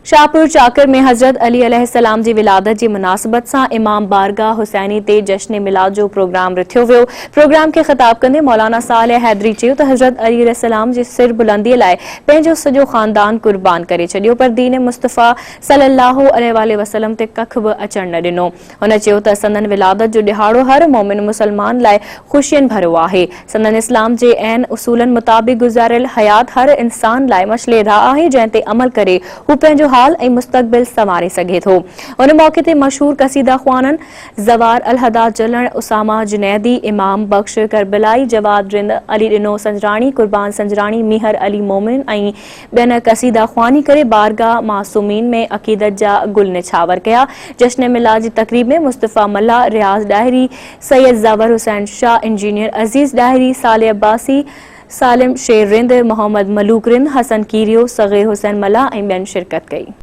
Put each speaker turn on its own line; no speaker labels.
शाहपورचाकर में हज़रत अली अलैहिस्सलाम जी विलादत जी मुनासिबत सां इमाम बारगاه हुसैनी ते जश्न मिलाद जो प्रोग्राम रखियो वियो। प्रोग्राम के खिताब कंदे मौलाना सालिह हैदरी चयो त हज़रत अली अलैहिस्सलाम जी सिर बुलंदीअ लाइ पंहिंजो सॼो ख़ानदान कुर्बान करे छॾियो, पर दीन मुस्तफ़ा सल्लल्लाहु अलैहि वसल्लम ते कख बि अचण न ॾिनो। हुन चयो त संदन विलादत जो ॾिहाड़ो हर मोमिन मुसलमान लाइ ख़ुशियुनि भरियो आहे। संदन इस्लाम जे ऐन उसूलनि मुताबिक़ गुज़ारियल हयात हर इंसान लाइ मशले राह आहे, जंहिं ते अमल करे हू पंहिंजो हाल ऐं मुस्तक़बिल संवारे सघे थो। उन मौके ते मशहूर कसीदा ख़्वाननि ज़वार अलहदा जलन, उसामा जुनैदी, इमाम बख्श करबलाई, जवाद रिंद, अली ॾिनो संजराणी, कुर्बान संजराणी, मीहर अली मोमिन ऐं ॿियनि कसीदा ख़्वानी करे बारगाह मासूमीन में अक़ीदत जा गुल निछावर कया। जश्न मिलाद जी तक़रीब में मुस्तफ़ा मल्ला, रियाज़ डाहिरी, सैयद ज़वर हुसैन शाह, इंजीनियर अज़ीज़ डाहिरी, साले अब्बासी, सालिम शेर रिंद, मोहम्मद मलूक रिंद, हसन कीरियो, सग़ीर हुसैन मल्ला ऐं ॿियनि शिरकत कई।